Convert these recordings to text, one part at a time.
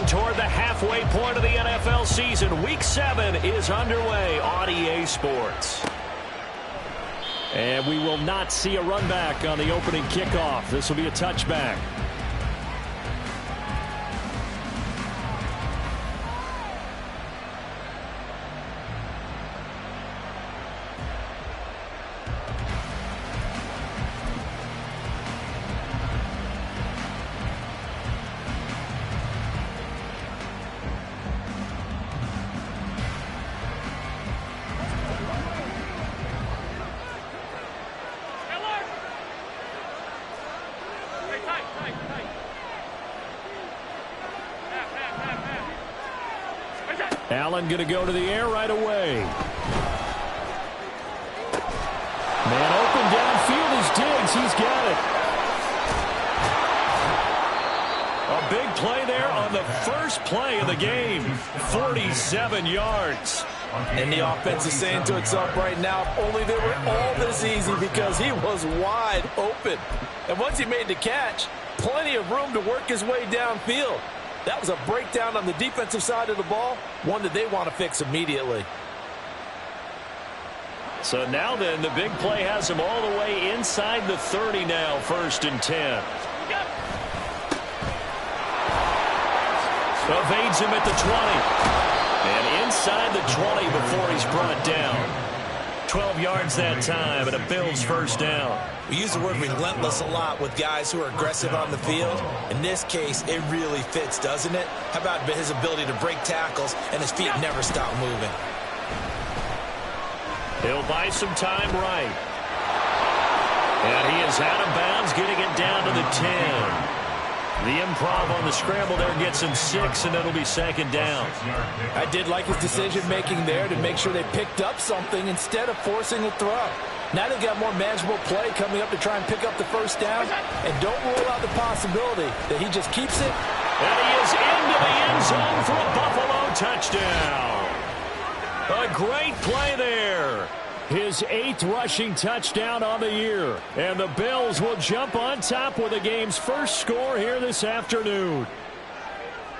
Getting toward the halfway point of the NFL season. Week 7 is underway on EA Sports. And we will not see a run back on the opening kickoff. This will be a touchback. Allen going to go to the air right away. Man open downfield is Diggs. He's got it. A big play there on the first play of the game. 47 yards. And the offense is saying to itself right now, if only they were all this easy, because he was wide open. And once he made the catch, plenty of room to work his way downfield. That was a breakdown on the defensive side of the ball, one that they want to fix immediately. So now then, the big play has him all the way inside the 30 now, 1st and 10. Evades him at the 20. And inside the 20 before he's brought down. 12 yards that time, and a Bills first down. We use the word relentless a lot with guys who are aggressive on the field. In this case, it really fits, doesn't it? How about his ability to break tackles and his feet never stop moving? He'll buy some time right. And he is out of bounds, getting it down to the 10. The improv on the scramble there gets him 6, and it'll be 2nd down. I did like his decision-making there to make sure they picked up something instead of forcing a throw. Now they've got more manageable play coming up to try and pick up the first down. And don't rule out the possibility that he just keeps it. And he is into the end zone for a Buffalo touchdown. A great play there. His 8th rushing touchdown on the year. And the Bills will jump on top with the game's first score here this afternoon.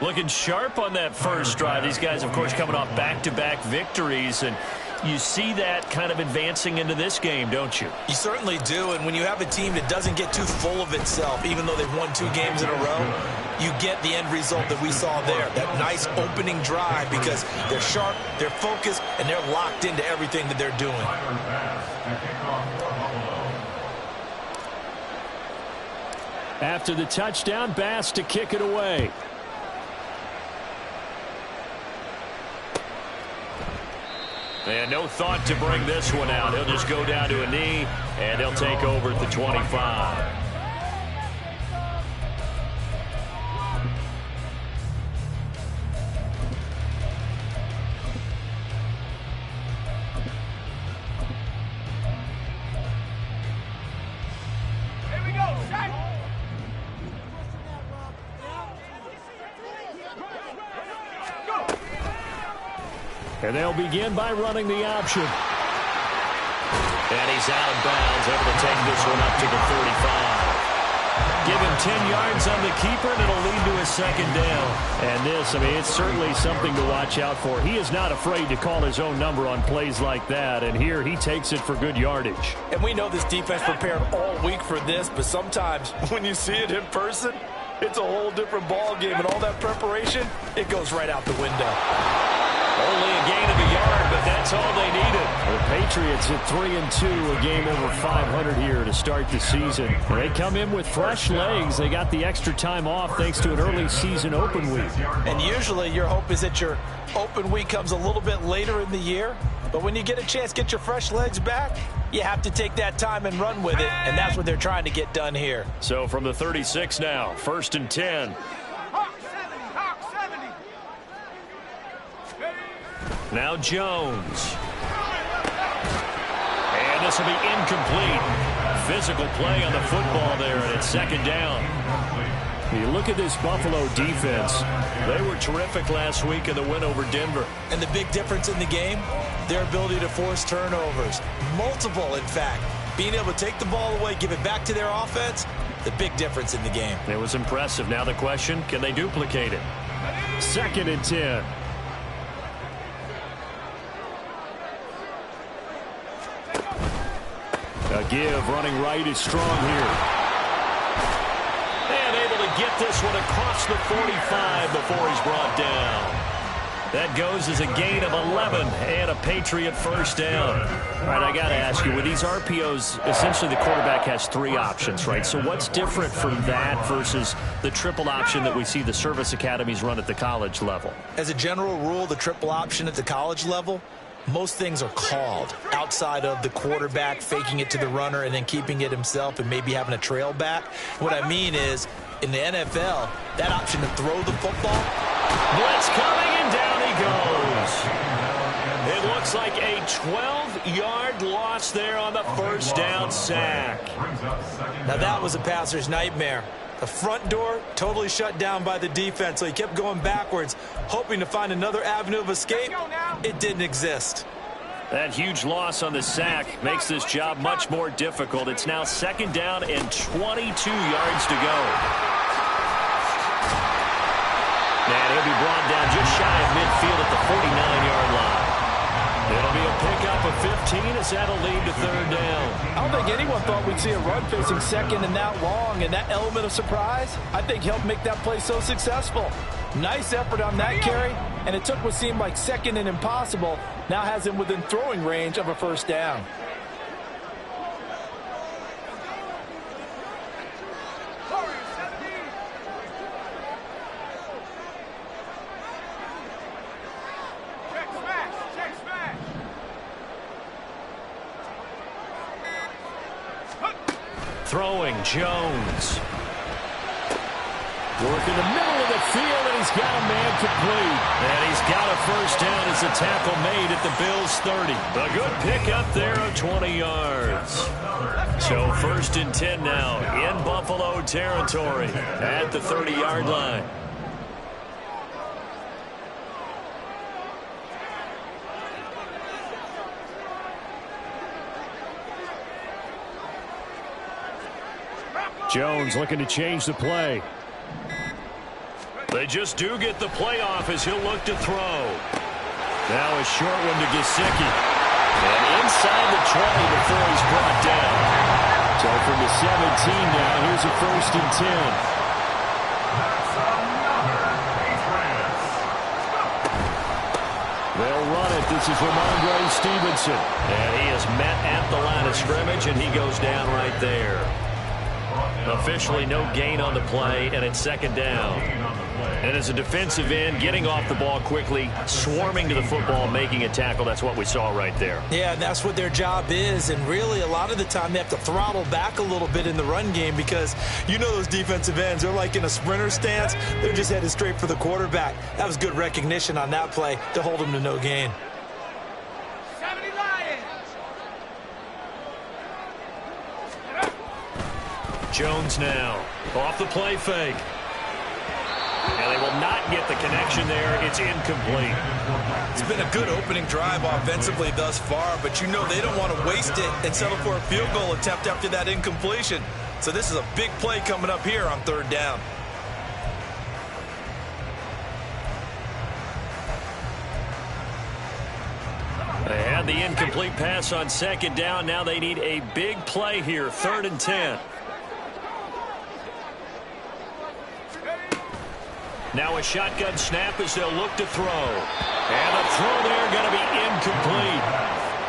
Looking sharp on that first drive. These guys, of course, coming off back-to-back victories. And you see that kind of advancing into this game, don't you? You certainly do. And when you have a team that doesn't get too full of itself, even though they've won 2 games in a row, you get the end result that we saw there. That nice opening drive, because they're sharp, they're focused, and they're locked into everything that they're doing. After the touchdown, Bass to kick it away. And no thought to bring this one out. He'll just go down to a knee, and he'll take over at the 25. And they'll begin by running the option. And he's out of bounds, able to take this one up to the 35. Give him 10 yards on the keeper, and it'll lead to a 2nd down. And this, I mean, it's certainly something to watch out for. He is not afraid to call his own number on plays like that, and here he takes it for good yardage. And we know this defense prepared all week for this, but sometimes when you see it in person, it's a whole different ball game, and all that preparation, it goes right out the window. Only a gain of a yard, but that's all they needed. The Patriots at 3-2, a game over 500 here to start the season. They come in with fresh legs. They got the extra time off thanks to an early season open week. And usually your hope is that your open week comes a little bit later in the year. But when you get a chance to get your fresh legs back, you have to take that time and run with it. And that's what they're trying to get done here. So from the 36 now, 1st and 10. Now Jones. And this will be incomplete. Physical play on the football there, and it's 2nd down. You look at this Buffalo defense. They were terrific last week in the win over Denver. And the big difference in the game, their ability to force turnovers. Multiple, in fact. Being able to take the ball away, give it back to their offense, the big difference in the game. It was impressive. Now the question, can they duplicate it? 2nd and 10. A give running right is strong here. And able to get this one across the 45 before he's brought down. That goes as a gain of 11 and a Patriot first down. All right, I got to ask you, with these RPOs, essentially the quarterback has 3 options, right? So what's different from that versus the triple option that we see the service academies run at the college level? As a general rule, the triple option at the college level, most things are called outside of the quarterback faking it to the runner and then keeping it himself and maybe having a trail back. What I mean is, in the NFL, that option to throw the football, blitz coming, and down he goes. It looks like a 12-yard loss there on the first down sack. Now that was a passer's nightmare. The front door totally shut down by the defense, so he kept going backwards, hoping to find another avenue of escape. It didn't exist. That huge loss on the sack makes this job much more difficult. It's now 2nd down and 22 yards to go. And he'll be brought down just shy of midfield at the 49-yard line. It'll be a pickup of 15 as that'll lead to 3rd down. I don't think anyone thought we'd see a run facing 2nd and that long, and that element of surprise, I think, helped make that play so successful. Nice effort on that carry, and it took what seemed like 2nd and impossible, now has him within throwing range of a first down. Throwing, Jones. Working the middle of the field, and he's got a man complete. And he's got a first down as the tackle made at the Bills' 30. A good pickup there of 20 yards. So 1st and 10 now in Buffalo territory at the 30-yard line. Jones looking to change the play. They just do get the play off as he'll look to throw. Now a short one to Gesicki. And inside the 20 before he's brought down. So from the 17 now, here's a 1st and 10. They'll run it. This is Ramondre Stevenson. And he is met at the line of scrimmage, and he goes down right there. Officially no gain on the play, and it's 2nd down. And as a defensive end, getting off the ball quickly, swarming to the football, making a tackle, that's what we saw right there. Yeah, and that's what their job is, and really a lot of the time they have to throttle back a little bit in the run game because you know those defensive ends, they're like in a sprinter stance, they're just headed straight for the quarterback. That was good recognition on that play to hold him to no gain. Jones now off the play fake. And they will not get the connection there. It's incomplete. It's been a good opening drive offensively thus far, but you know they don't want to waste it and settle for a field goal attempt after that incompletion. So this is a big play coming up here on 3rd down. They had the incomplete pass on 2nd down. Now they need a big play here, 3rd and 10. Now a shotgun snap as they'll look to throw. And the throw there going to be incomplete.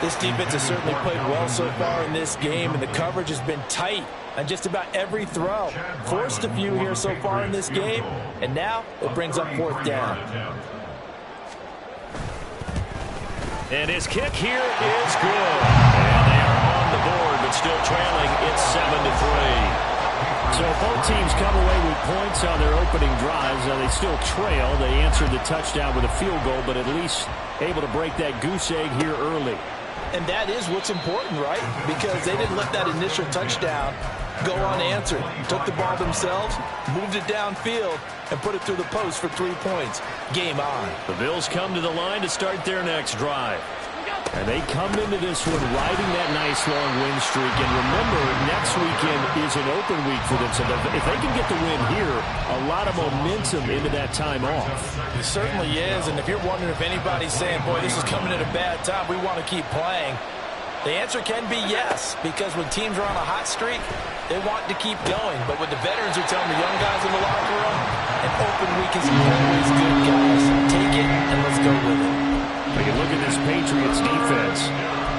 This defense has certainly played well so far in this game, and the coverage has been tight on just about every throw. Forced a few here so far in this game, and now it brings up 4th down. And his kick here is good. And they are on the board, but still trailing. It's 7-3. So both teams come away with points on their opening drives. Now they still trail. They answered the touchdown with a field goal, but at least able to break that goose egg here early. And that is what's important, right? Because they didn't let that initial touchdown go unanswered. Took the ball themselves, moved it downfield, and put it through the post for 3 points. Game on. The Bills come to the line to start their next drive. And they come into this one riding that nice long win streak. And remember, next weekend is an open week for them. So if they can get the win here, a lot of momentum into that time off. It certainly is. And if you're wondering if anybody's saying, boy, this is coming at a bad time, we want to keep playing, the answer can be yes. Because when teams are on a hot streak, they want to keep going. But what the veterans are telling the young guys in the locker room, an open week is always good, guys. Take it and let's go with it. Take a look at this Patriots defense.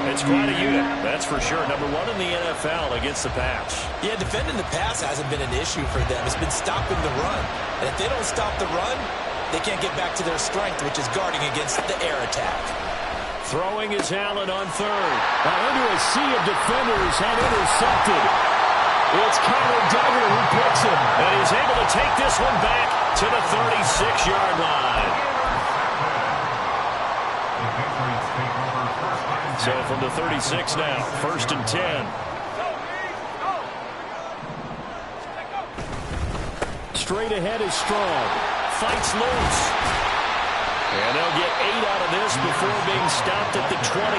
It's quite a unit, that's for sure. Number 1 in the NFL against the pass. Yeah, defending the pass hasn't been an issue for them. It's been stopping the run. And if they don't stop the run, they can't get back to their strength, which is guarding against the air attack. Throwing is Allen on third. Now under a sea of defenders and intercepted. It's Connor Duggar who picks him. And he's able to take this one back to the 36-yard line. So from the 36 now, 1st and 10. Straight ahead is Strong. Fights loose. And they'll get 8 out of this before being stopped at the 28.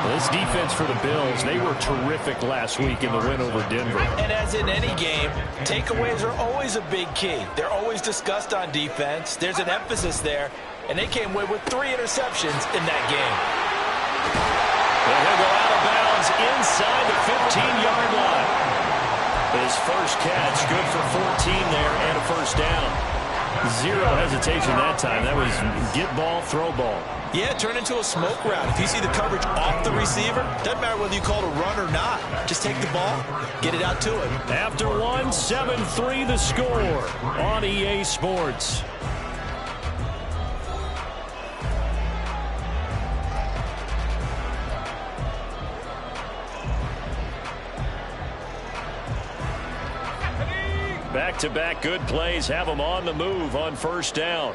Well, this defense for the Bills, they were terrific last week in the win over Denver. And as in any game, takeaways are always a big key. They're always discussed on defense. There's an emphasis there. And they came away with 3 interceptions in that game. And he'll go out of bounds inside the 15-yard line. His first catch, good for 14 there and a first down. Zero hesitation that time. That was get ball, throw ball. Yeah, turn into a smoke route. If you see the coverage off the receiver, doesn't matter whether you call it a run or not. Just take the ball, get it out to him. After one, 7-3 the score on EA Sports. Back-to-back good plays have them on the move on first down.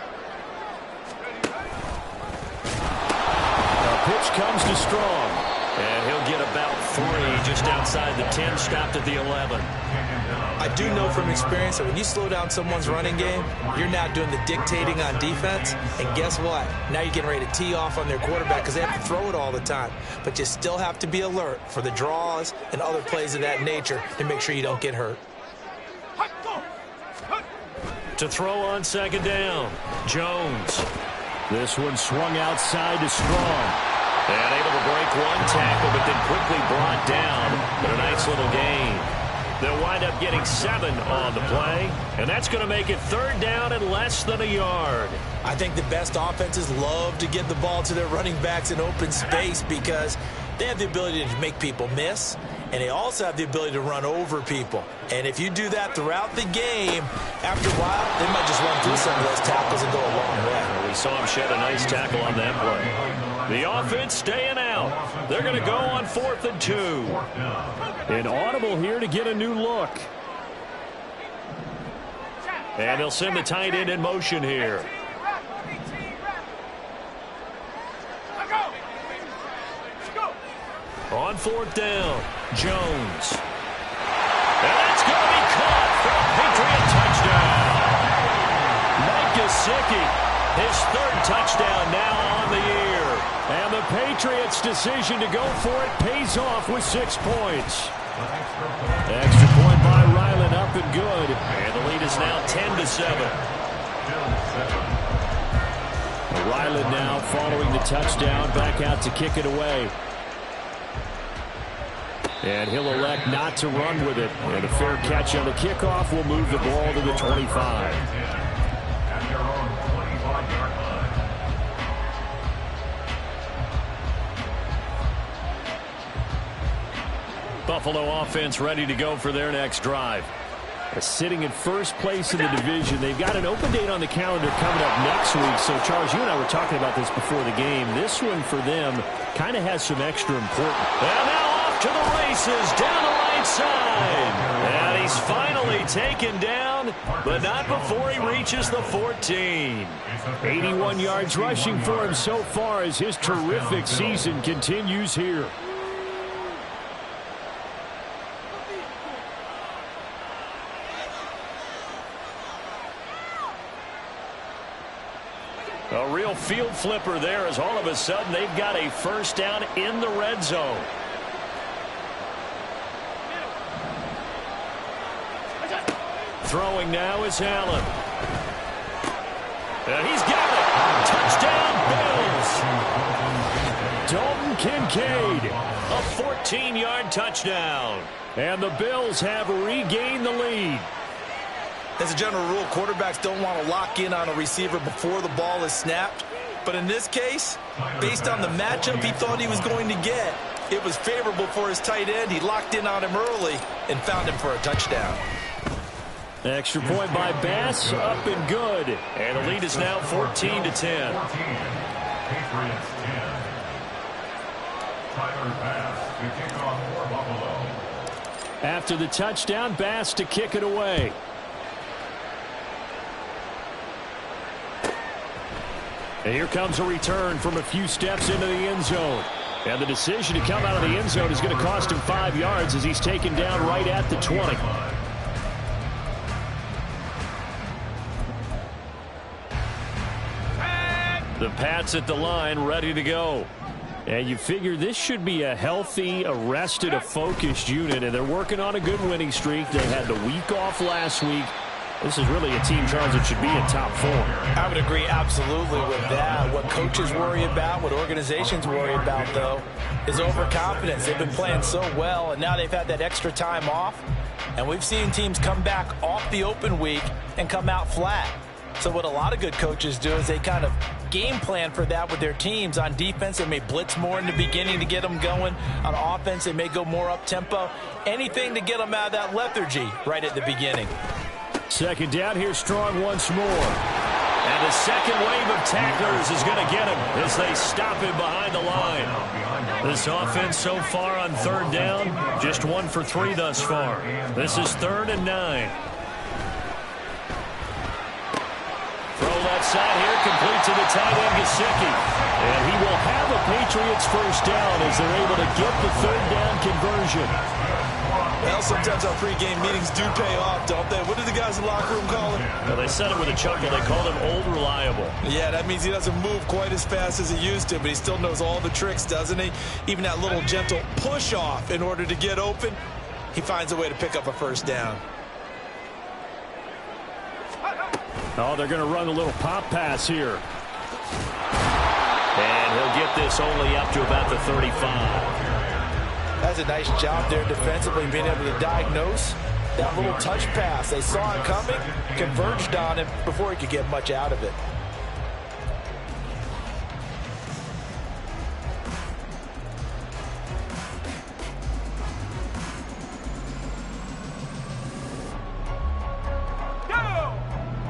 The pitch comes to Strong. And he'll get about 3 just outside the 10, stopped at the 11. I do know from experience that when you slow down someone's running game, you're now doing the dictating on defense. And guess what? Now you're getting ready to tee off on their quarterback because they have to throw it all the time. But you still have to be alert for the draws and other plays of that nature to make sure you don't get hurt. To throw on second down, Jones. This one swung outside to Strong. And able to break one tackle, but then quickly brought down. But a nice little gain. They'll wind up getting 7 on the play. And that's going to make it 3rd down and less than a yard. I think the best offenses love to get the ball to their running backs in open space because they have the ability to make people miss. And they also have the ability to run over people. And if you do that throughout the game, after a while, they might just run through some of those tackles and go a long way. Well, we saw him shed a nice tackle on that play. The offense staying out. They're going to go on 4th and 2. An audible here to get a new look. And they'll send the tight end in motion here. On 4th down, Jones. And that's going to be caught for a Patriot touchdown. Mike Gesicki, his 3rd touchdown now on the year. And the Patriots' decision to go for it pays off with 6 points. Extra point by Ryland, up and good. And the lead is now 10-7. Ryland now following the touchdown, back out to kick it away. And he'll elect not to run with it. And a fair catch on the kickoff will move the ball to the 25. Buffalo offense ready to go for their next drive. Sitting in first place in the division. They've got an open date on the calendar coming up next week. So, Charles, you and I were talking about this before the game. This one for them kind of has some extra importance. And now off to the races down the right side. And he's finally taken down, but not before he reaches the 14. 81 yards rushing for him so far as his terrific season continues here. A real little field flipper there as all of a sudden they've got a first down in the red zone. Throwing now is Allen. And he's got it. Touchdown, Bills. Dalton Kincaid, a 14-yard touchdown. And the Bills have regained the lead. As a general rule, quarterbacks don't want to lock in on a receiver before the ball is snapped. But in this case, based on the matchup he thought he was going to get, it was favorable for his tight end. He locked in on him early and found him for a touchdown. Extra point by Bass, up and good. And the lead is now 14-10. Patriots 10. Tyler Bass to kick off for Buffalo. After the touchdown, Bass to kick it away. And here comes a return from a few steps into the end zone. And the decision to come out of the end zone is going to cost him 5 yards as he's taken down right at the 20. The Pats at the line, ready to go. And you figure this should be a healthy, a rested, a focused unit, and they're working on a good winning streak. They had the week off last week. This is really a team, Charles, that should be in top form. I would agree absolutely with that. What coaches worry about, what organizations worry about, though, is overconfidence. They've been playing so well, and now they've had that extra time off. And we've seen teams come back off the open week and come out flat. So what a lot of good coaches do is they kind of game plan for that with their teams. On defense, they may blitz more in the beginning to get them going. On offense, they may go more up-tempo. Anything to get them out of that lethargy right at the beginning. Second down, here Strong once more. And the second wave of tacklers is going to get him as they stop him behind the line. This offense so far on third down, just 1 for 3 thus far. This is 3rd and 9. Side here, complete to the tight end, Gesicki. And he will have a Patriots first down as they're able to get the third down conversion. Well, sometimes our pregame meetings do pay off, don't they? What did the guys in the locker room call him? Well, they said it with a chuckle. They called him Old Reliable. Yeah, that means he doesn't move quite as fast as he used to, but he still knows all the tricks, doesn't he? Even that little gentle push-off in order to get open, he finds a way to pick up a first down. Oh, they're going to run a little pop pass here. And he'll get this only up to about the 35. That's a nice job there defensively, being able to diagnose that little touch pass. They saw it coming, converged on him before he could get much out of it.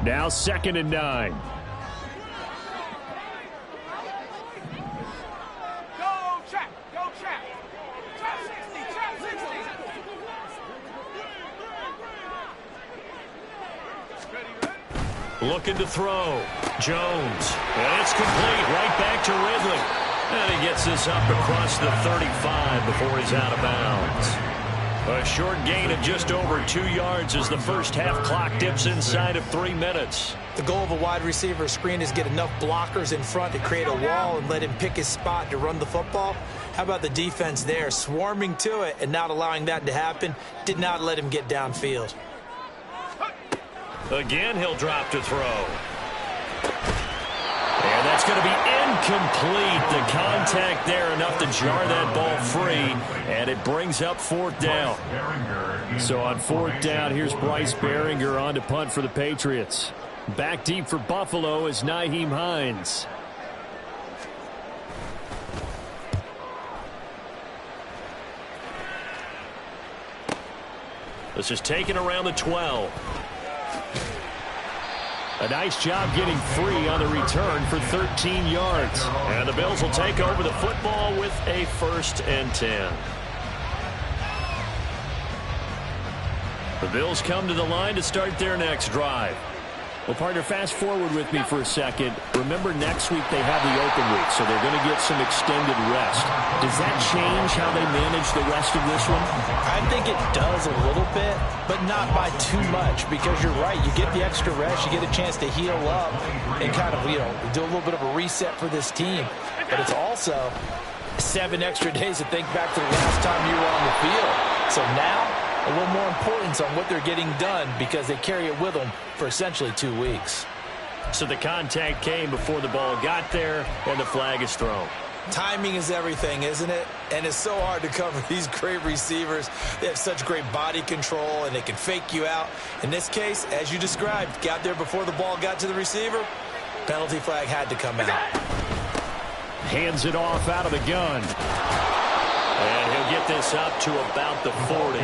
Now 2nd and 9. Go trap, go trap. Trap 60, trap 60. Looking to throw. Jones. And it's complete. Right back to Ridley. And he gets this up across the 35 before he's out of bounds. A short gain of just over 2 yards as the first half clock dips inside of 3 minutes. The goal of a wide receiver screen is get enough blockers in front to create a wall and let him pick his spot to run the football. How about the defense there, swarming to it and not allowing that to happen? Did not let him get downfield. Again, he'll drop to throw. And that's going to be incomplete. The contact there enough to jar that ball free, and it brings up 4th down. So on 4th down, here's Bryce Baringer on to punt for the Patriots. Back deep for Buffalo is Nyheim Hines. This is taken around the 12. A nice job getting free on the return for 13 yards. And the Bills will take over the football with a 1st and 10. The Bills come to the line to start their next drive. Well, partner, fast forward with me for a second. Remember, next week they have the open week, so they're going to get some extended rest. Does that change how they manage the rest of this one? I think it does a little bit, but not by too much, because you're right. You get the extra rest. You get a chance to heal up and kind of, do a little bit of a reset for this team. But it's also 7 extra days to think back to the last time you were on the field. So now, a little more importance on what they're getting done because they carry it with them for essentially 2 weeks. So the contact came before the ball got there, and the flag is thrown. Timing is everything, isn't it? And it's so hard to cover these great receivers. They have such great body control, and they can fake you out. In this case, as you described, got there before the ball got to the receiver. Penalty flag had to come out. Hands it off out of the gun. And he'll get this up to about the 40.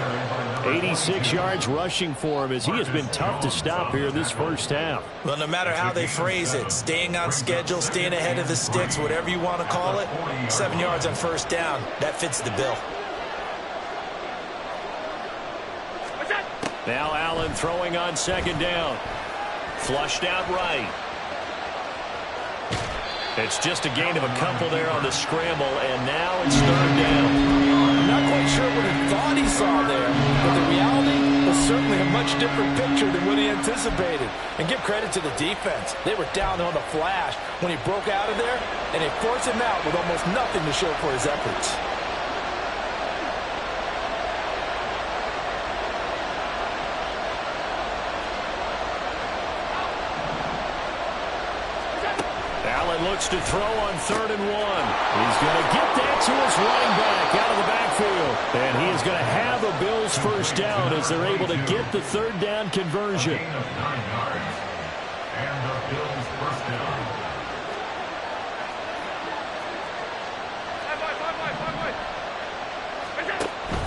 86 yards rushing for him as he has been tough to stop here this first half. Well, no matter how they phrase it, staying on schedule, staying ahead of the sticks, whatever you want to call it, 7 yards on first down, that fits the bill. Now Allen throwing on second down. Flushed out right. It's just a gain of a couple there on the scramble, and now it's third down. I'm not quite sure what he thought he saw there, but the reality was certainly a much different picture than what he anticipated. And give credit to the defense. They were down on the flash when he broke out of there, and they forced him out with almost nothing to show for his efforts. Looks to throw on 3rd and 1. He's going to get that to his running back out of the backfield. And he is going to have a Bills first down as they're able to get the 3rd down conversion.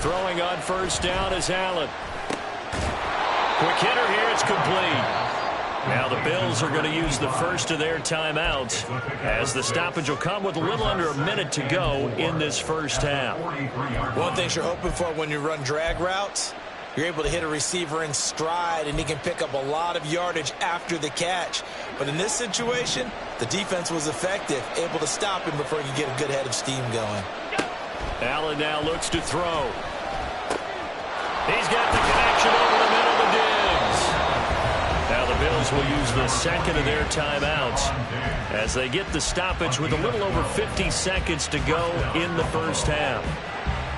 Throwing on first down is Allen. Quick hitter here. It's complete. Now the Bills are going to use the first of their timeouts as the stoppage will come with a little under a minute to go in this first half. One thing you're hoping for when you run drag routes, you're able to hit a receiver in stride and he can pick up a lot of yardage after the catch. But in this situation, the defense was effective, able to stop him before he could get a good head of steam going. Allen now looks to throw. He's got the connection over the middle to Diggs. Now the Bills will use the second of their timeouts as they get the stoppage with a little over 50 seconds to go in the first half.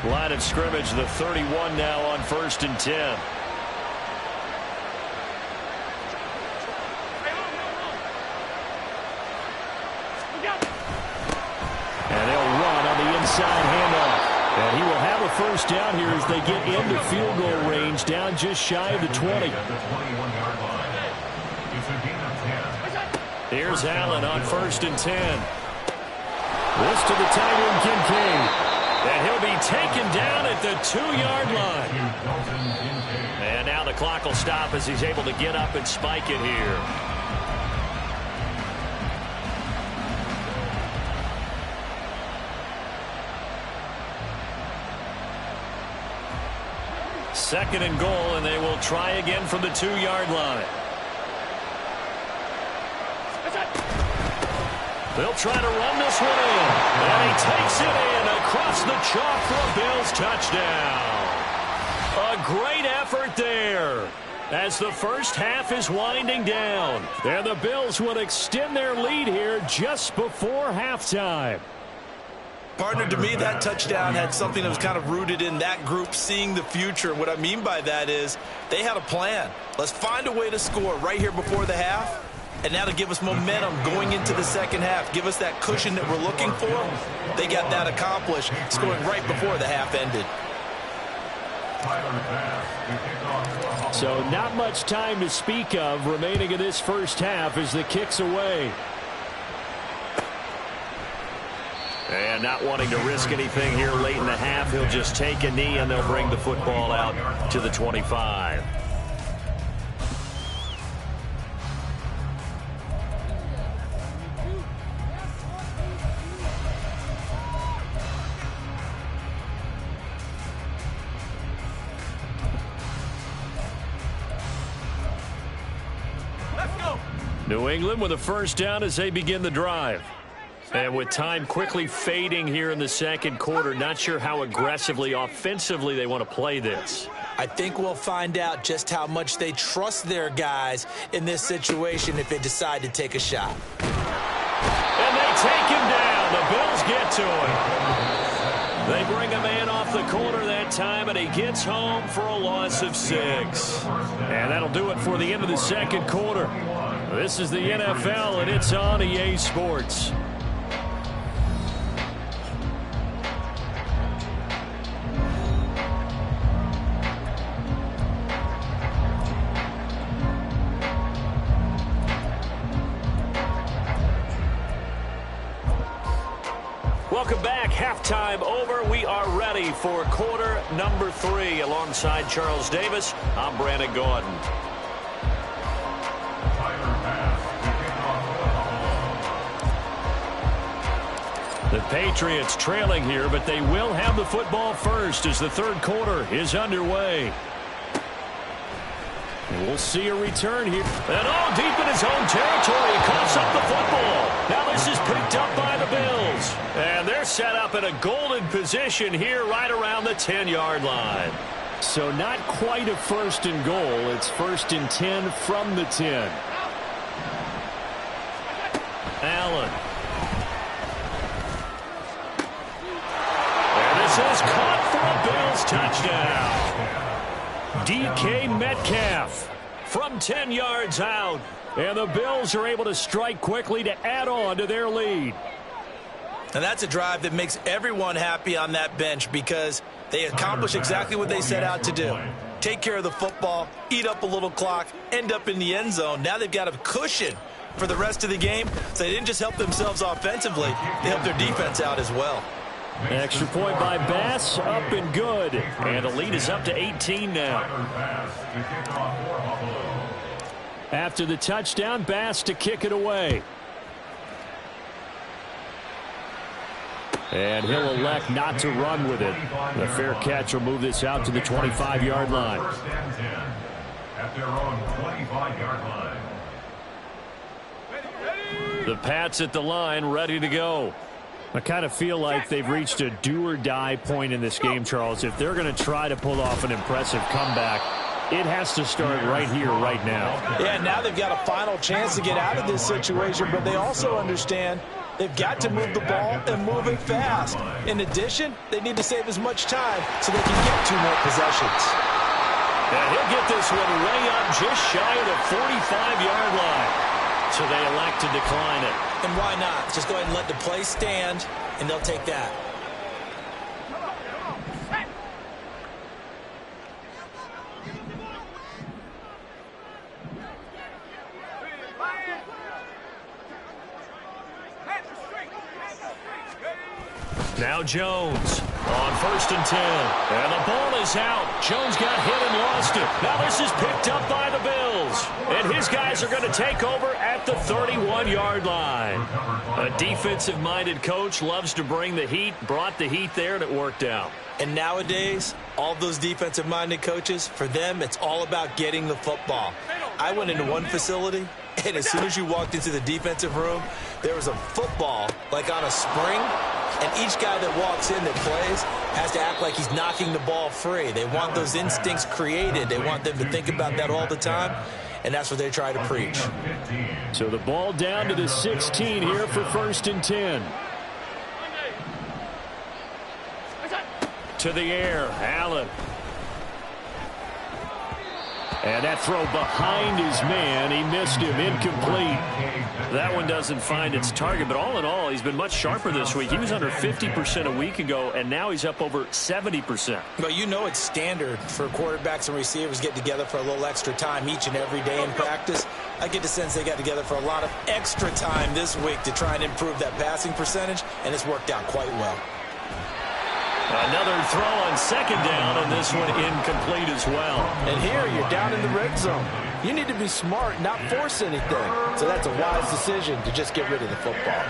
Line of scrimmage, the 31 now on 1st and 10. And they'll run on the inside handoff. And he will have a first down here as they get into field goal range, down just shy of the 20. Here's Allen on 1st and 10. This to the tight end, Kincaid. And he'll be taken down at the 2-yard line. And now the clock will stop as he's able to get up and spike it here. Second and goal, and they will try again from the 2-yard line. They'll try to run this one in. And he takes it in across the chalk for a Bills touchdown. A great effort there as the first half is winding down. And the Bills will extend their lead here just before halftime. Partner, to me, that touchdown had something that was kind of rooted in that group seeing the future. What I mean by that is they had a plan. Let's find a way to score right here before the half. And now to give us momentum going into the second half, give us that cushion that we're looking for. They got that accomplished, scoring right before the half ended. So not much time to speak of remaining in this first half as the kick's away. And not wanting to risk anything here late in the half, he'll just take a knee and they'll bring the football out to the 25. Let's go. New England with a first down as they begin the drive. And with time quickly fading here in the second quarter, not sure how aggressively, offensively they want to play this. I think we'll find out just how much they trust their guys in this situation if they decide to take a shot. And they take him down. The Bills get to him. They bring a man off the corner that time, and he gets home for a loss of 6. And that'll do it for the end of the second quarter. This is the NFL, and it's on EA Sports. Welcome back. Halftime over. We are ready for quarter number 3. Alongside Charles Davis, I'm Brandon Gaudin. The Patriots trailing here, but they will have the football first as the third quarter is underway. We'll see a return here. And deep in his own territory, he coughs up the football. Now this is picked up by the Bills. And they're set up in a golden position here right around the 10-yard line. So not quite a first and goal. It's first and 10 from the 10. Allen. And this is caught for a Bills touchdown. DK Metcalf from 10 yards out. And the Bills are able to strike quickly to add on to their lead. And that's a drive that makes everyone happy on that bench because they accomplish exactly what they set out to do. Take care of the football, eat up a little clock, end up in the end zone. Now they've got a cushion for the rest of the game. So they didn't just help themselves offensively, they helped their defense out as well. Extra point by Bass, up and good. And the lead is up to 18 now. After the touchdown, Bass to kick it away. And he'll elect not to run with it. The fair catch will move this out to the 25-yard line. At their own 25-yard line. The Pats at the line, ready to go. I kind of feel like they've reached a do-or-die point in this game, Charles. If they're going to try to pull off an impressive comeback, it has to start right here, right now. Yeah, now they've got a final chance to get out of this situation, but they also understand they've got to move the ball and move it fast. In addition, they need to save as much time so they can get 2 more possessions. And he'll get this one way up just shy of the 45-yard line. So they elect to decline it. And why not? Just go ahead and let the play stand, and they'll take that. Now Jones on first and 10. And the ball is out. Jones got hit and lost it. Now this is picked up by the Bills. And his guys are going to take over at the 31-yard line. A defensive-minded coach loves to bring the heat, brought the heat there, and it worked out. And nowadays, all those defensive-minded coaches, for them, it's all about getting the football. I went into one facility, and as soon as you walked into the defensive room, there was a football, like on a spring, and each guy that walks in that plays has to act like he's knocking the ball free. They want those instincts created. They want them to think about that all the time, and that's what they try to preach. So the ball down to the 16 here for first and 10. To the air, Allen. And that throw behind his man. He missed him, incomplete. That one doesn't find its target, but all in all, he's been much sharper this week. He was under 50% a week ago, and now he's up over 70%. But you know it's standard for quarterbacks and receivers get together for a little extra time each and every day in practice. I get the sense they got together for a lot of extra time this week to try and improve that passing percentage, and it's worked out quite well. Another throw on second down, and this one incomplete as well. And here you're down in the red zone. You need to be smart, not force anything. So that's a wise decision to just get rid of the football.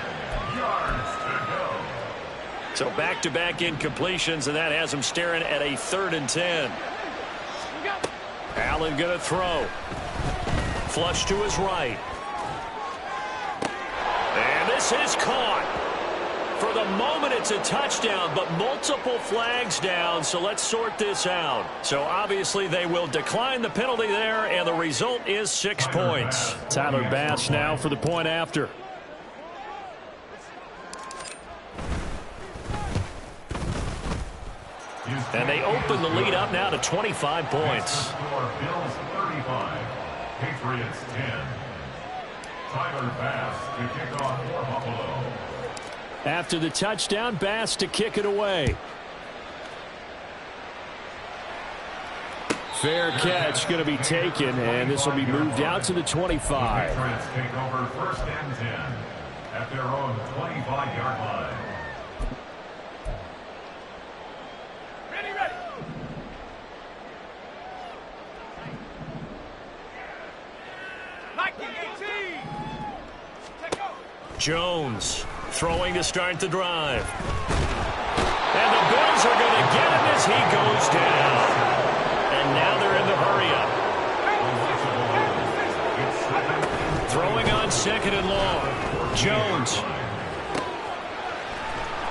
So back-to-back incompletions, and that has him staring at a 3rd and 10. Allen going to throw. Flush to his right. this is caught. For the moment, it's a touchdown, but multiple flags down, so let's sort this out. So obviously they will decline the penalty there, and the result is 6 points. Tyler Bass now for the point after. And they open the lead up now to 25 points. Bills 35, Patriots 10. Tyler Bass to kick off for Buffalo. After the touchdown, Bass to kick it away. Fair catch going to be taken, and this will be moved out to the 25. Patriots take over 1st and 10 at their own 25-yard line. Ready. Lightning 18. Take over. Jones throwing to start the drive. And the Bills are going to get him as he goes down. And now they're in the hurry-up. Throwing on 2nd and long. Jones.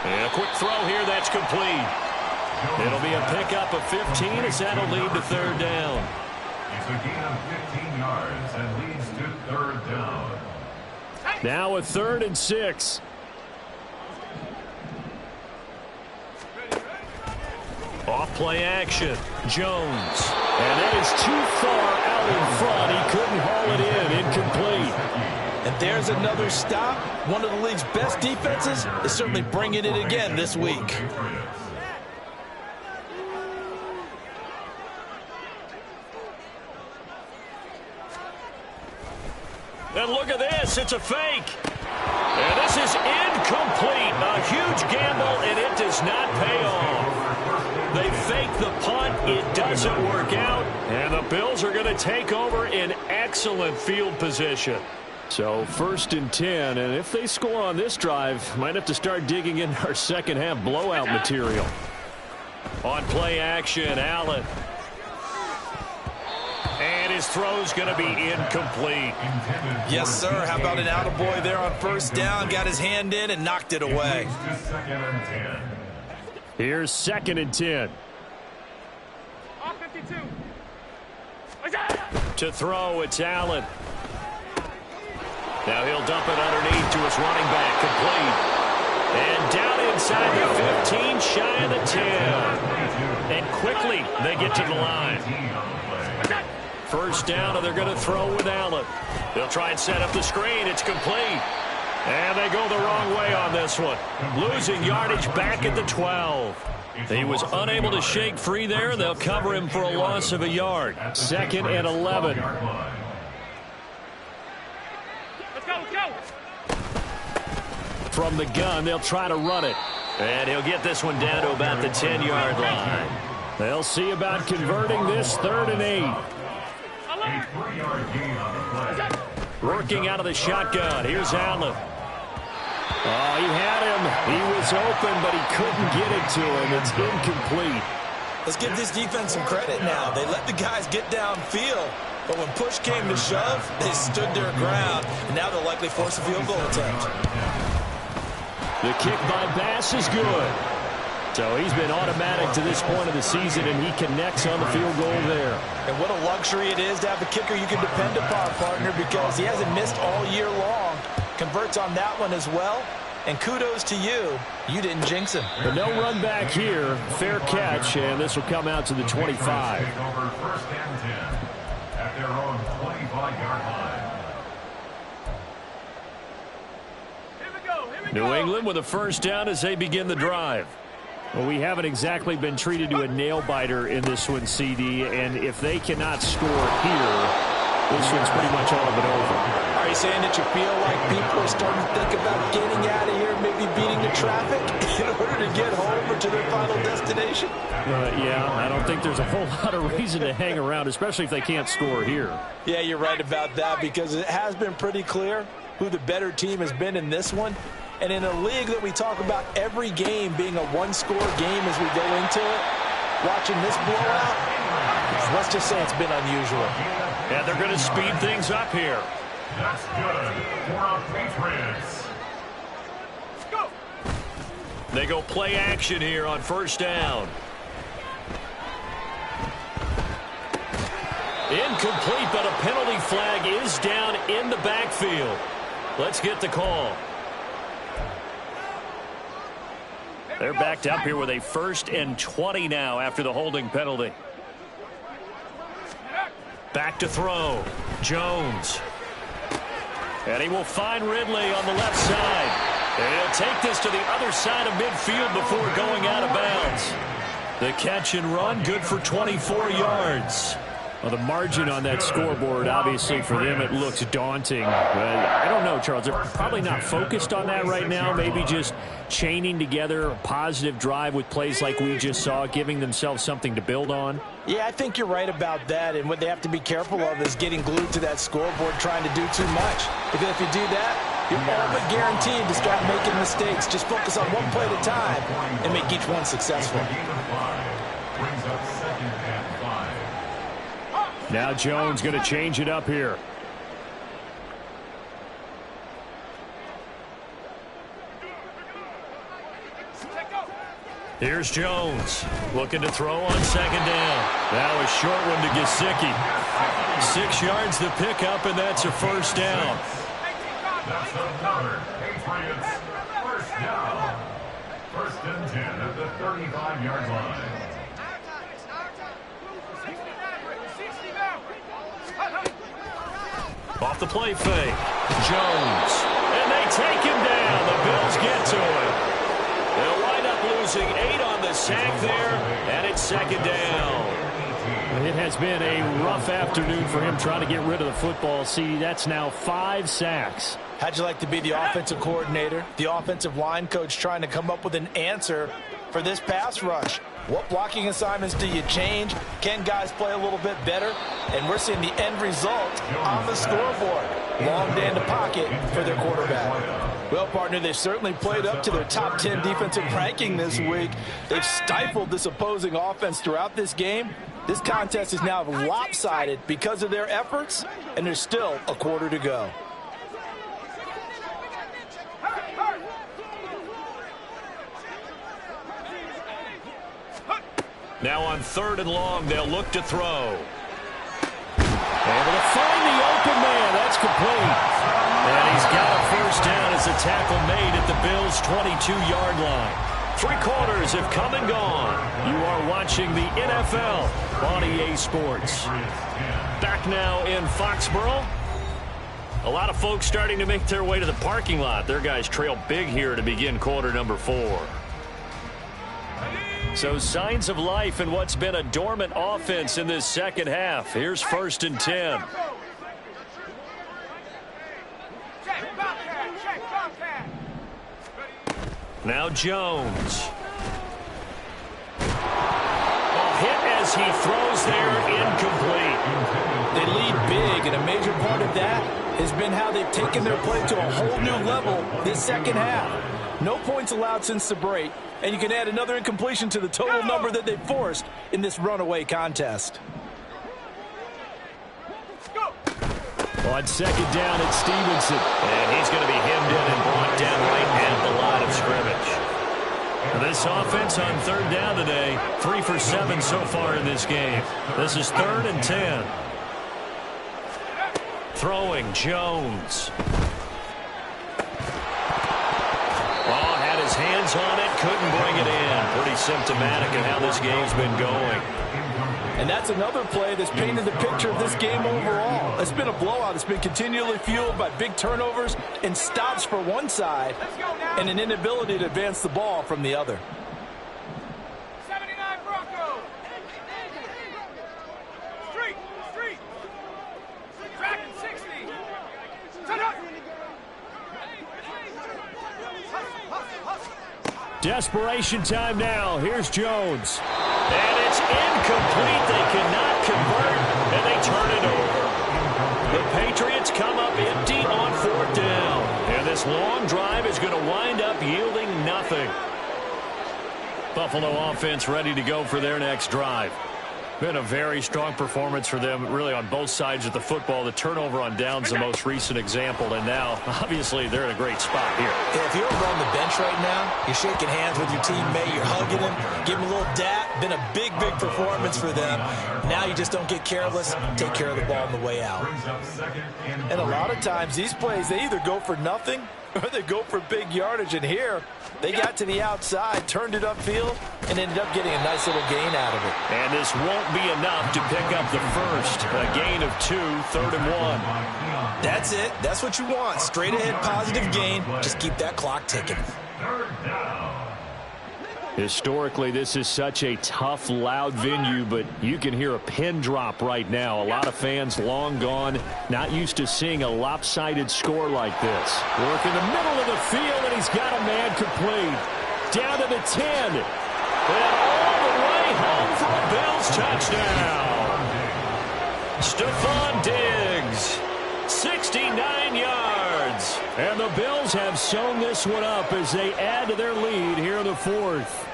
And a quick throw here that's complete. It'll be a pickup of 15 as that'll lead to 3rd down. It's a gain of 15 yards and leads to 3rd down. Now a 3rd and 6. Off play action. Jones. And that is too far out in front. He couldn't haul it in. Incomplete. And there's another stop. One of the league's best defenses is certainly bringing it again this week. And look at this. It's a fake. And this is incomplete. A huge gamble, and it does not pay off. They fake the punt. It doesn't work out. And the Bills are going to take over in excellent field position. So 1st and 10. And if they score on this drive, might have to start digging in our second half blowout material. On play action, Allen. And his throw's going to be incomplete. Yes, sir. How about an attaboy there on 1st down? Got his hand in and knocked it away. Here's 2nd and 10. All 52. To throw, it's Allen. Now he'll dump it underneath to his running back, complete. And down inside the 15, shy of the 10. And quickly they get to the line. 1st down, and they're going to throw with Allen. They'll try and set up the screen. It's complete. And they go the wrong way on this one. Losing yardage back at the 12. He was unable to shake free there. They'll cover him for a loss of a yard. 2nd and 11. Let's go. From the gun, they'll try to run it. And he'll get this one down to about the 10-yard line. They'll see about converting this 3rd and 8. Working out of the shotgun. Here's Allen. Oh, he had him. He was open, but he couldn't get it to him. It's incomplete. Let's give this defense some credit now. They let the guys get downfield, but when push came to shove, they stood their ground, and now they'll likely force a field goal attempt. The kick by Bass is good. So he's been automatic to this point of the season, and he connects on the field goal there. And what a luxury it is to have a kicker you can depend upon, partner, because he hasn't missed all year long. Converts on that one as well. And kudos to you. You didn't jinx him. But no run back here. Fair catch, and this will come out to the 25. Take over 1st and 10 at their own 25-yard line. Here we go. New England with a 1st down as they begin the drive. Well, we haven't exactly been treated to a nail-biter in this one, CD, and if they cannot score here, this one's pretty much all but over. Are you saying that you feel like people are starting to think about getting out of here, maybe beating the traffic in order to get home or to their final destination? Yeah, I don't think there's a whole lot of reason to hang around, especially if they can't score here. Yeah, you're right about that, because it has been pretty clear who the better team has been in this one. And in a league that we talk about every game being a one-score game as we go into it, watching this blowout, let's just say it's been unusual. And they're going to speed things up here. That's good for our Patriots. They go play action here on first down. Incomplete, but a penalty flag is down in the backfield. Let's get the call. They're backed up here with a 1st and 20 now after the holding penalty. Back to throw. Jones. And he will find Ridley on the left side. And he'll take this to the other side of midfield before going out of bounds. The catch and run, good for 24 yards. Well, the margin on that scoreboard, obviously, for them, it looks daunting. But I don't know, Charles. They're probably not focused on that right now. Maybe just chaining together a positive drive with plays like we just saw, giving themselves something to build on. Yeah, I think you're right about that. And what they have to be careful of is getting glued to that scoreboard, trying to do too much. Because if you do that, you're all but guaranteed to start making mistakes. Just focus on one play at a time and make each one successful. Brings up 2nd and 5. Now Jones going to change it up here. Here's Jones looking to throw on 2nd down. Now a short one to Gesicki. 6 yards the pickup, and that's a first down. That's another Patriots first down. 1st and 10 at the 35-yard line. Off the play fake. Jones. And they take him down. The Bills get to him. They'll wind up losing 8 on the sack there, and it's 2nd down. It has been a rough afternoon for him trying to get rid of the football. See, that's now 5 sacks. How'd you like to be the offensive coordinator, the offensive line coach trying to come up with an answer for this pass rush? What blocking assignments do you change? Can guys play a little bit better? And we're seeing the end result on the scoreboard. Long day in the pocket for their quarterback. Well, partner, they certainly played up to their top 10 defensive ranking this week. They've stifled this opposing offense throughout this game. This contest is now lopsided because of their efforts, and there's still a quarter to go. Now on 3rd and long, they'll look to throw. Able to find the open man. That's complete. And he's got a first down as a tackle made at the Bills' 22-yard line. 3 quarters have come and gone. You are watching the NFL on EA Sports. Back now in Foxborough. A lot of folks starting to make their way to the parking lot. Their guys trail big here to begin quarter number 4. So signs of life in what's been a dormant offense in this second half. Here's 1st and 10. Now Jones. Hit as he throws there, incomplete. They lead big, and a major part of that has been how they've taken their play to a whole new level this second half. No points allowed since the break, and you can add another incompletion to the total number that they forced in this runaway contest. On 2nd down, it's Stevenson. And he's going to be hemmed in and brought down right at the line of scrimmage. This offense on 3rd down today, 3 for 7 so far in this game. This is 3rd and 10. Throwing, Jones. Had his hands on it, couldn't bring it in. Pretty symptomatic of how this game's been going. And that's another play that's painted the picture of this game overall. It's been a blowout. It's been continually fueled by big turnovers and stops for one side and an inability to advance the ball from the other. 79 Broncos. Street. Tracking 60. Turn up. Desperation time now. Here's Jones. And it's incomplete. They cannot convert, and they turn it over. The Patriots come up empty on 4th down. And this long drive is going to wind up yielding nothing. Buffalo offense ready to go for their next drive. Been a very strong performance for them, really, on both sides of the football. The turnover on downs, the most recent example, and now, obviously, they're in a great spot here. Yeah, if you're over on the bench right now, you're shaking hands with your teammate, you're hugging him, give him a little dap. Been a big, big performance for them. Now you just don't get careless, take care of the ball on the way out. And a lot of times, these plays, they either go for nothing or they go for big yardage. And here, they got to the outside, turned it upfield, and ended up getting a nice little gain out of it. And this won't be enough to pick up the first. A gain of 2, 3rd and 1. That's it. That's what you want. Straight ahead positive gain. Just keep that clock ticking. Historically, this is such a tough, loud venue, but you can hear a pin drop right now. A lot of fans long gone, not used to seeing a lopsided score like this. Work in the middle of the field, and he's got a man complete. Down to the 10. And all the way home for a Bills touchdown. Stephon Diggs, 69 yards. And the Bills have sewn this one up as they add to their lead here in the 4th.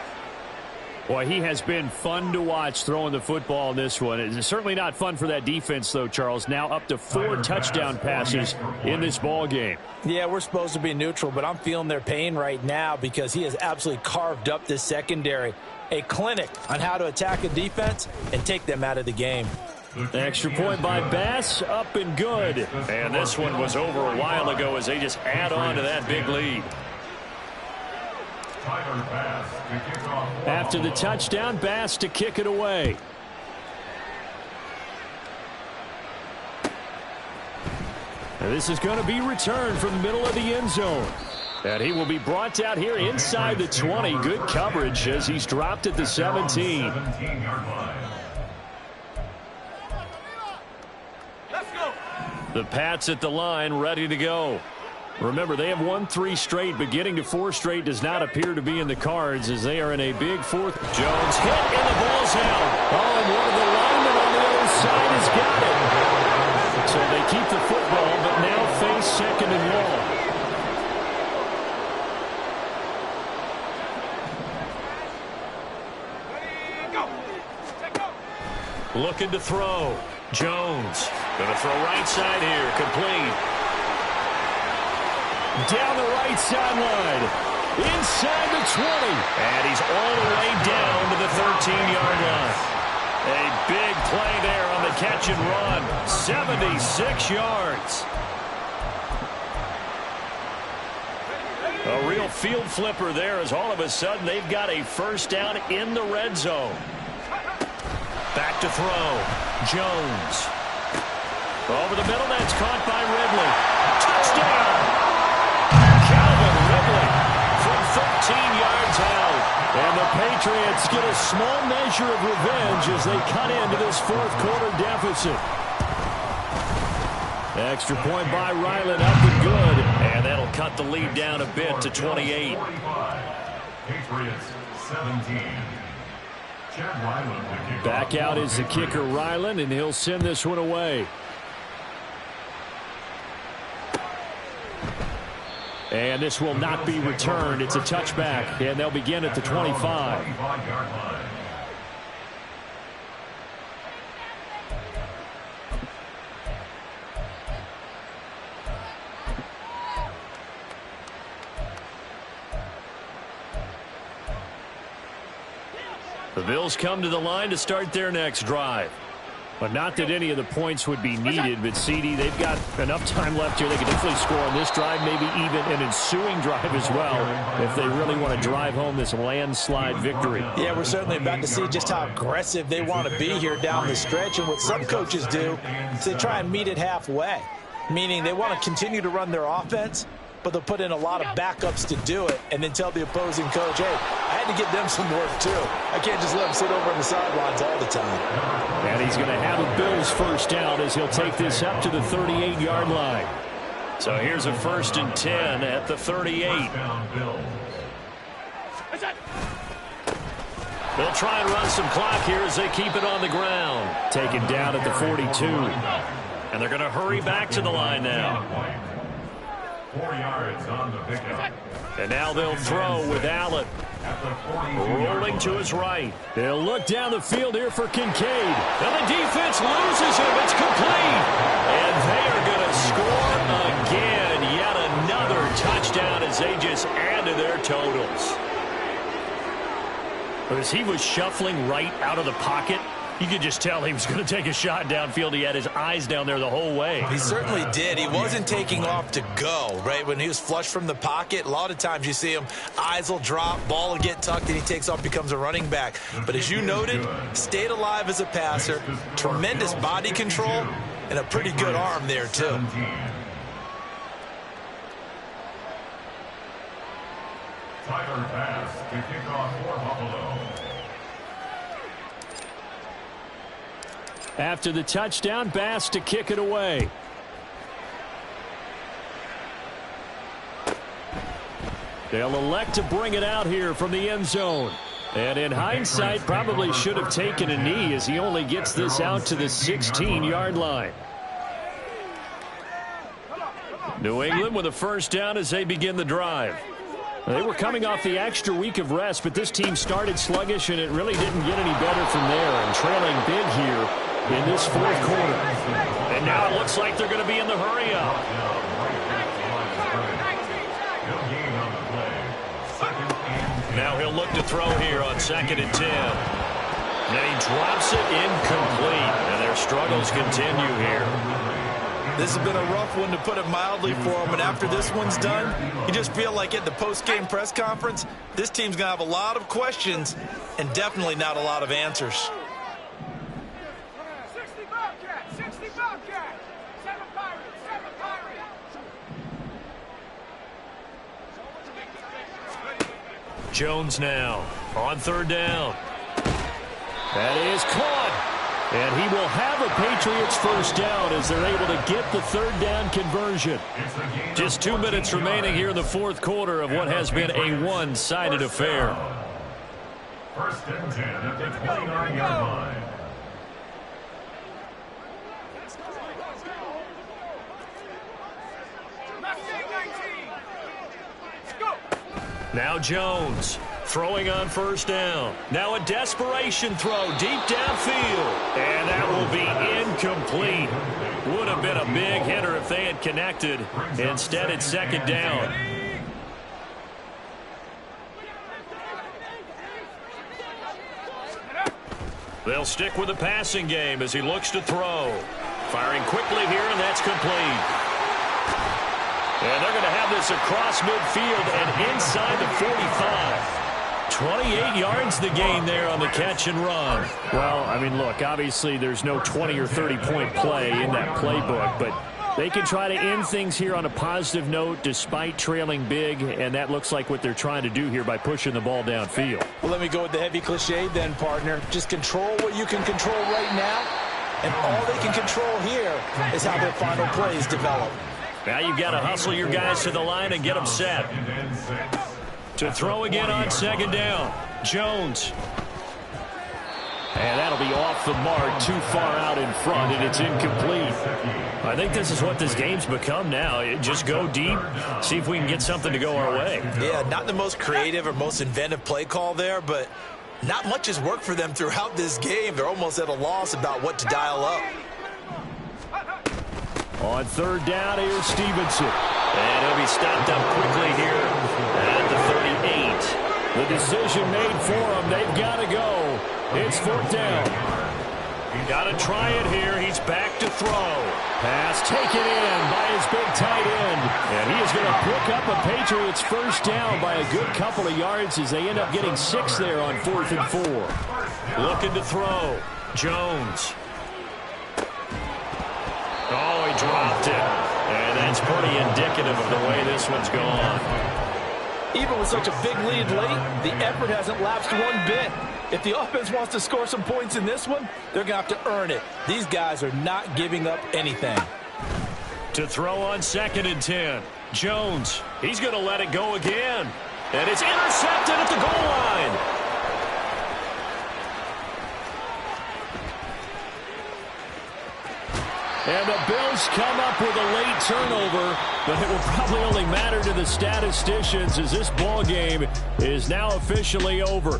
Boy, he has been fun to watch throwing the football in this one. It's certainly not fun for that defense, though, Charles. Now up to 4 touchdown passes in this ball game. Yeah, we're supposed to be neutral, but I'm feeling their pain right now because he has absolutely carved up this secondary. A clinic on how to attack a defense and take them out of the game. Extra point by Bass, up and good. And this one was over a while ago as they just add on to that big lead. After the touchdown, Bass to kick it away. And this is going to be returned from the middle of the end zone. And he will be brought out here inside the 20. Good coverage as he's dropped at the 17. The Pats at the line, ready to go. Remember, they have won 3 straight, but getting to 4 straight does not appear to be in the cards as they are in a big 4th. Jones hit, and the ball's out. Oh, and one of the linemen on the other side has got it. So they keep the football, but now face 2nd and long. Looking to throw. Jones going to throw right side here, complete. Down the right sideline, inside the 20, and he's all the way down to the 13-yard line. A big play there on the catch and run, 76 yards. A real field flipper there as all of a sudden they've got a first down in the red zone. Back to throw, Jones. Over the middle, that's caught by Ridley. Touchdown! From 13 yards out. And the Patriots get a small measure of revenge as they cut into this 4th quarter deficit. Extra point by Ryland, up and good. And that'll cut the lead down a bit to 28. Patriots 17. Back out is the kicker, Ryland, and he'll send this one away. And this will not be returned. It's a touchback, and they'll begin at the 25. The Bills come to the line to start their next drive. But not that any of the points would be needed, but CD, they've got enough time left here. They can definitely score on this drive, maybe even an ensuing drive as well, if they really want to drive home this landslide victory. Yeah, we're certainly about to see just how aggressive they want to be here down the stretch. And what some coaches do is they try and meet it halfway, meaning they want to continue to run their offense, but they'll put in a lot of backups to do it and then tell the opposing coach, hey, I had to get them some work too. I can't just let them sit over on the sidelines all the time. And he's going to have a Bills first down as he'll take this up to the 38-yard line. So here's a 1st and 10 at the 38. They'll try and run some clock here as they keep it on the ground. Taken down at the 42. And they're going to hurry back to the line now. 4 yards on the pickup. And now they'll throw with Allen. Rolling throwing to his right. They'll look down the field here for Kincaid. And the defense loses him. It's complete. And they are going to score again. Yet another touchdown as they just add to their totals. As he was shuffling right out of the pocket, you could just tell he was going to take a shot downfield. He had his eyes down there the whole way. He certainly did. He wasn't taking off to go, right? When he was flush from the pocket, a lot of times you see him, eyes will drop, ball will get tucked, and he takes off, becomes a running back. But as you noted, stayed alive as a passer, tremendous body control, and a pretty good arm there, too. Tyler Bass to kick off for Buffalo. After the touchdown, Bass to kick it away. They'll elect to bring it out here from the end zone. And in hindsight, probably should have taken a knee as he only gets this out to the 16-yard line. New England with a first down as they begin the drive. They were coming off the extra week of rest, but this team started sluggish, and it really didn't get any better from there, and trailing big here in this fourth quarter. And now it looks like they're going to be in the hurry-up. Now he'll look to throw here on 2nd and 10. And he drops it incomplete, and their struggles continue here. This has been a rough one, to put it mildly, for him. And after this one's done, you just feel like at the post-game press conference, this team's going to have a lot of questions and definitely not a lot of answers. 60 Bobcats, 60 Bobcats, 7 Pirates, 7 Pirates. Jones now on 3rd down. That is caught. And he will have a Patriots first down as they're able to get the 3rd down conversion. Just 2 minutes remaining here in the fourth quarter of what has been a one-sided affair. 1st and 10 at the 29-yard line. Now Jones throwing on 1st down. Now a desperation throw deep downfield. And that will be incomplete. Would have been a big hitter if they had connected. Instead, it's 2nd down. They'll stick with the passing game as he looks to throw. Firing quickly here, and that's complete. And they're going to have this across midfield and inside the 45. 28 yards the gain there on the catch and run. Well, I mean, look, obviously there's no 20 or 30-point play in that playbook, but they can try to end things here on a positive note despite trailing big, and that looks like what they're trying to do here by pushing the ball downfield. Well, let me go with the heavy cliche then, partner. Just control what you can control right now, and all they can control here is how their final plays develop. Now you've got to hustle your guys to the line and get them set. To throw again on 2nd down. Jones. And that'll be off the mark, too far out in front, and it's incomplete. I think this is what this game's become now. Just go deep, see if we can get something to go our way. Yeah, not the most creative or most inventive play call there, but not much has worked for them throughout this game. They're almost at a loss about what to dial up. On 3rd down, here's Stevenson. And he'll be stopped up quickly here at the 38. The decision made for them. They've got to go. It's 4th down. Got to try it here. He's back to throw. Pass taken in by his big tight end. And he is going to pick up a Patriots first down by a good couple of yards as they end up getting 6 there on 4th and 4. Looking to throw. Jones. Oh, he dropped it. And that's pretty indicative of the way this one's gone. Even with such a big lead late, the effort hasn't lapsed one bit. If the offense wants to score some points in this one, they're going to have to earn it. These guys are not giving up anything. To throw on 2nd and 10. Jones, he's going to let it go again. And it's intercepted at the goal line. And the Bills come up with a late turnover, but it will probably only matter to the statisticians as this ball game is now officially over.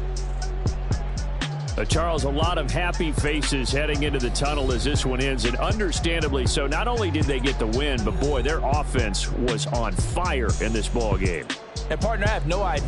Charles, a lot of happy faces heading into the tunnel as this one ends, and understandably so. Not only did they get the win, but boy, their offense was on fire in this ball game. And partner, I have no idea